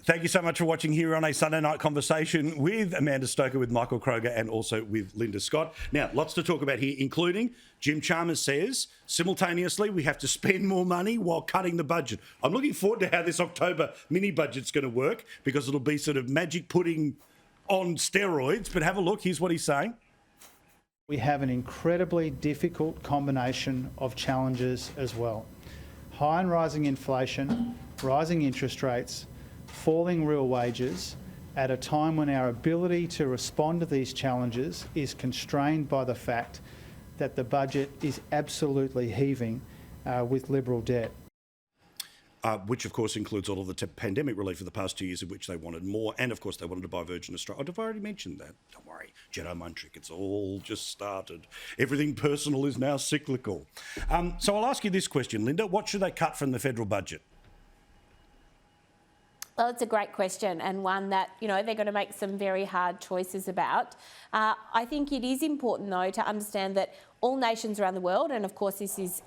Thank you so much for watching here on a Sunday night conversation with Amanda Stoker, with Michael Kroger and also with Linda Scott. Now, lots to talk about here, including Jim Chalmers says, simultaneously, we have to spend more money while cutting the budget. I'm looking forward to how this October mini-budget's going to work, because it'll be sort of magic pudding on steroids. But have a look. Here's what he's saying. We have an incredibly difficult combination of challenges as well. High and rising inflation, rising interest rates, falling real wages at a time when our ability to respond to these challenges is constrained by the fact that the budget is absolutely heaving with Liberal debt. Which, of course, includes all of the pandemic relief for the past 2 years, of which they wanted more. And, of course, they wanted to buy Virgin Australia. I've already mentioned that. Don't worry. Jedi mind trick. It's all just started. Everything personal is now cyclical. So I'll ask you this question, Linda. What should they cut from the federal budget? Well, it's a great question, and one that, you know, they're going to make some very hard choices about. I think it is important, though, to understand that all nations around the world, and of course this is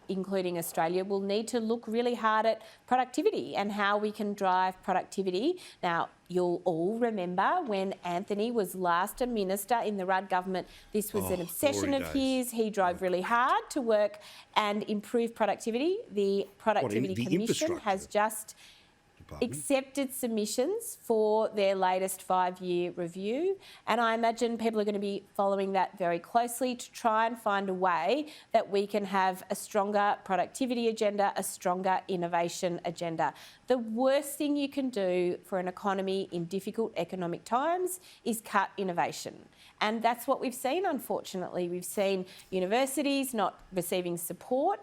including Australia, will need to look really hard at productivity and how we can drive productivity. Now, you'll all remember when Anthony was last a minister in the Rudd government, this was an obsession of his. He drove really hard to work and improve productivity. The Productivity Commission has just accepted submissions for their latest 5-year review, and I imagine people are going to be following that very closely to try and find a way that we can have a stronger productivity agenda, a stronger innovation agenda. The worst thing you can do for an economy in difficult economic times is cut innovation. And that's what we've seen, unfortunately. We've seen universities not receiving support.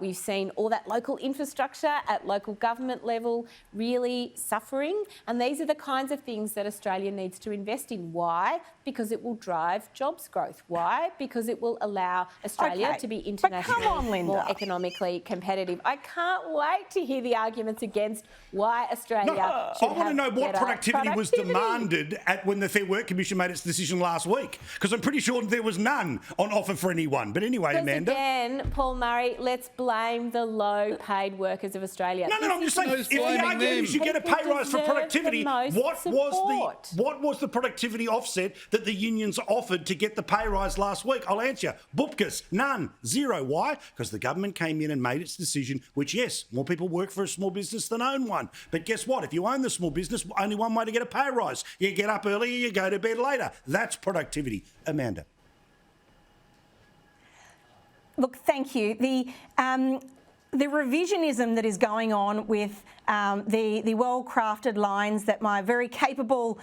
We've seen all that local infrastructure at local government level really suffering. And these are the kinds of things that Australia needs to invest in. Why? Because it will drive jobs growth. Why? Because it will allow Australia to be internationally more economically competitive. I can't wait to hear the arguments against why Australia should have I want to know what productivity was demanded when the Fair Work Commission made its decision last week, because I'm pretty sure there was none on offer for anyone. But anyway, Amanda. Again, Paul Murray, let's blame the low-paid workers of Australia. No, I'm just saying, if the argument is you get a pay rise for productivity, what was the productivity offset that the unions offered to get the pay rise last week? I'll answer you. Bupkis, none, zero. Why? Because the government came in and made its decision, which, yes, more people work for a small business than own one. But guess what? If you own the small business, only one way to get a pay rise. You get up earlier, you go to bed later. That's productivity. Amanda. Look, thank you. The revisionism that is going on with the well-crafted lines that my very capable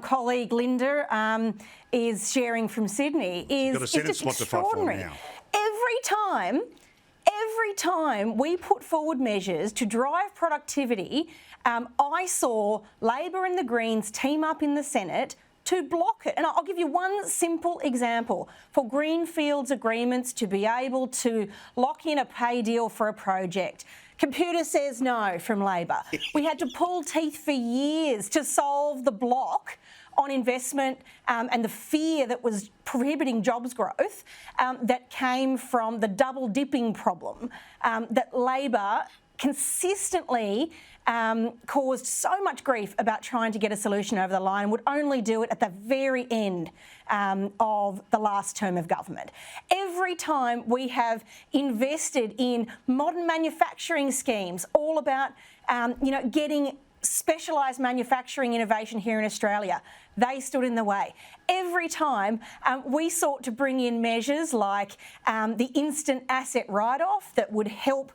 colleague Linda is sharing from Sydney is just extraordinary. Every time we put forward measures to drive productivity, I saw Labor and the Greens team up in the Senate to block it. And I'll give you one simple example. For greenfields agreements to be able to lock in a pay deal for a project, computer says no from Labor. We had to pull teeth for years to solve the block on investment and the fear that was prohibiting jobs growth that came from the double dipping problem that Labor consistently caused so much grief about trying to get a solution over the line, would only do it at the very end of the last term of government. Every time we have invested in modern manufacturing schemes, all about getting specialised manufacturing innovation here in Australia, they stood in the way. Every time we sought to bring in measures like the instant asset write-off that would help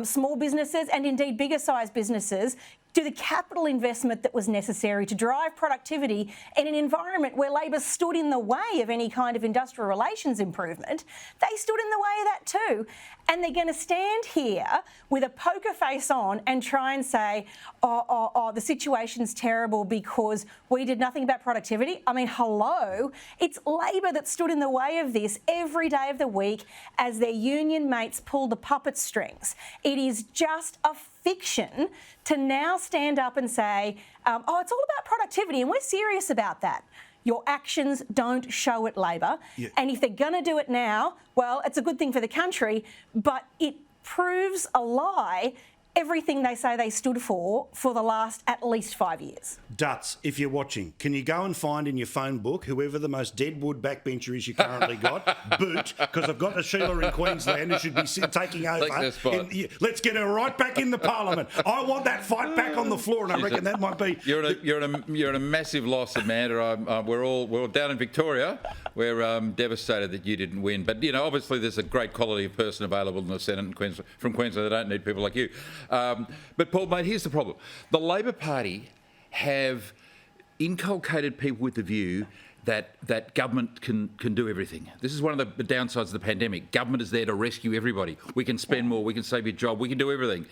small businesses and indeed bigger sized businesses do the capital investment that was necessary to drive productivity in an environment where Labor stood in the way of any kind of industrial relations improvement. They stood in the way of that too. And they're going to stand here with a poker face on and try and say, the situation's terrible because we did nothing about productivity. I mean, hello. It's Labor that stood in the way of this every day of the week as their union mates pulled the puppet strings. It is just a fiction to now stand up and say, it's all about productivity and we're serious about that. Your actions don't show it, Labor. Yeah. And if they're going to do it now, well, it's a good thing for the country, but it proves a lie everything they say they stood for the last at least 5 years. Duts, if you're watching, can you go and find in your phone book whoever the most deadwood backbencher is you currently got, boot, because I've got a Sheila in Queensland who should be taking over. Let's get her right back in the Parliament. I want that fight back on the floor, and I reckon that might be... You're at a massive loss, Amanda. We're all down in Victoria. We're devastated that you didn't win. But, obviously there's a great quality of person available in the Senate from Queensland. They don't need people like you. But, Paul, mate, here's the problem. The Labor Party have inculcated people with the view that government can do everything. This is one of the downsides of the pandemic. Government is there to rescue everybody. We can spend more, we can save your job, we can do everything.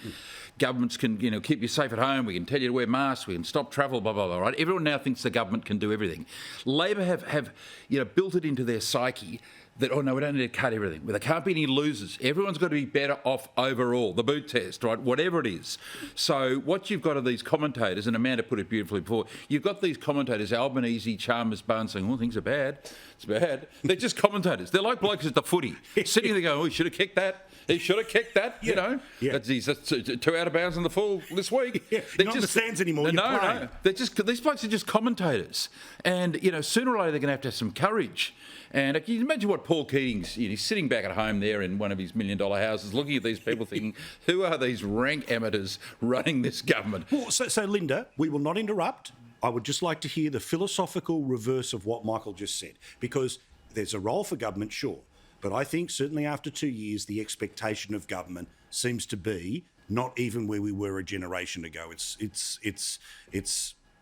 Governments can, keep you safe at home, we can tell you to wear masks, we can stop travel, blah, blah, blah, right? Everyone now thinks the government can do everything. Labor have built it into their psyche that, we don't need to cut everything. Well, there can't be any losers. Everyone's got to be better off overall, the boot test, right, whatever it is. So what you've got are these commentators, and Amanda put it beautifully before, you've got these commentators, Albanese, Chalmers, Barnes, saying, things are bad, it's bad. They're just commentators. They're like blokes at the footy, sitting there going, he should have kicked that. He should have kicked that, Yeah. He's 2 out of bounds in the full this week. They're not in the stands anymore. No. These blokes are just commentators. And, sooner or later they're going to have some courage. And can you imagine what Paul Keating's, he's sitting back at home there in one of his $1 million houses looking at these people thinking, who are these rank amateurs running this government? Well, so Linda, we will not interrupt. I would just like to hear the philosophical reverse of what Michael just said, because there's a role for government, sure. But I think certainly after 2 years, the expectation of government seems to be not even where we were a generation ago. It's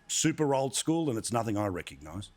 super old school, and it's nothing I recognise.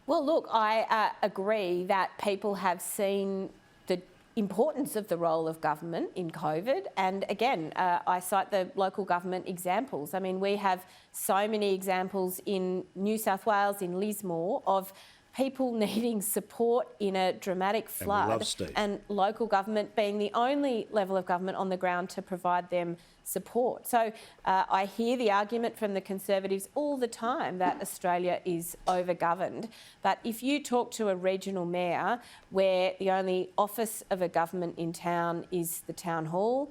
Well, look, I agree that people have seen the importance of the role of government in COVID. And again, I cite the local government examples. I mean, we have so many examples in New South Wales, in Lismore, of people needing support in a dramatic flood and local government being the only level of government on the ground to provide them support. So I hear the argument from the Conservatives all the time that Australia is overgoverned. But if you talk to a regional mayor where the only office of a government in town is the town hall,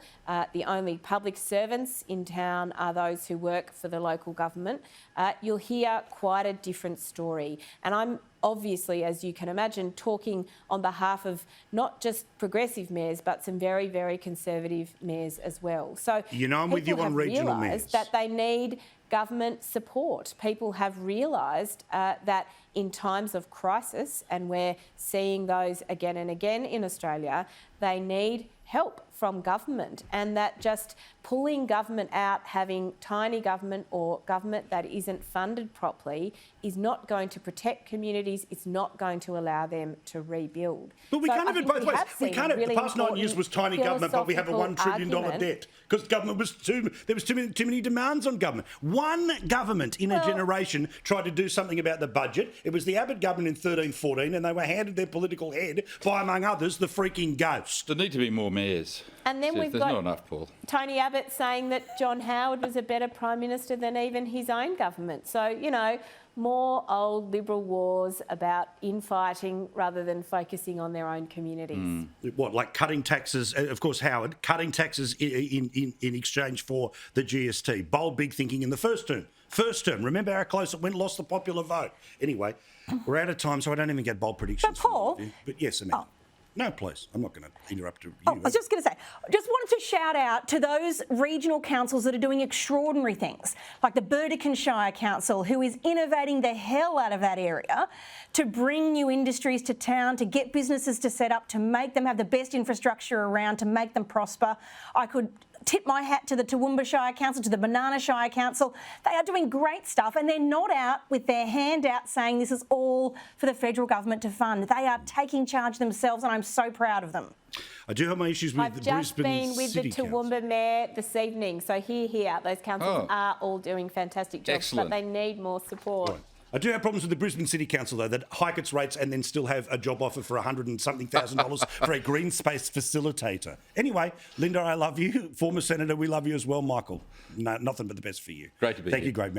the only public servants in town are those who work for the local government, you'll hear quite a different story. And I'm obviously, as you can imagine, talking on behalf of not just progressive mayors, but some very, very conservative mayors as well. So I'm with you on regional mayors. That they need government support. People have realised that in times of crisis, and we're seeing those again and again in Australia, they need help from government, and that just pulling government out, having tiny government or government that isn't funded properly is not going to protect communities, it's not going to allow them to rebuild. But we can't have it both ways. We can't have, the past 9 years was tiny government, but we have a $1 trillion debt because government was there was too many demands on government. One government in a generation tried to do something about the budget. It was the Abbott government in 13-14, and they were handed their political head by, among others, the freaking ghost. There need to be more mayors. And then we've There's got not enough, Paul. Tony Abbott saying that John Howard was a better Prime Minister than even his own government. So, more old Liberal wars about infighting rather than focusing on their own communities. What, like cutting taxes? Of course, Howard, cutting taxes in exchange for the GST. Bold, big thinking in the first term. Remember how close it went, lost the popular vote. Anyway, we're out of time, so I don't even get bold predictions. But Paul... But yes, Amanda. No, please. I'm not going to interrupt you. I was just going to say, just wanted to shout out to those regional councils that are doing extraordinary things, like the Burdekin Shire Council, who is innovating the hell out of that area to bring new industries to town, to get businesses to set up, to make them have the best infrastructure around, to make them prosper. I could tip my hat to the Toowoomba Shire Council, to the Banana Shire Council. They are doing great stuff, and they're not out with their hand out saying this is all for the federal government to fund. They are taking charge themselves, and I'm so proud of them. I do have my issues with the Brisbane City Council. I've just been with the Toowoomba Mayor this evening, so hear. Those councils are all doing fantastic jobs, excellent. But they need more support. Right. I do have problems with the Brisbane City Council, though, that hike its rates and then still have a job offer for $100 and something thousand for a green space facilitator. Anyway, Linda, I love you. Former Senator, we love you as well. Michael, no, nothing but the best for you. Great to be here. Thank you, great man.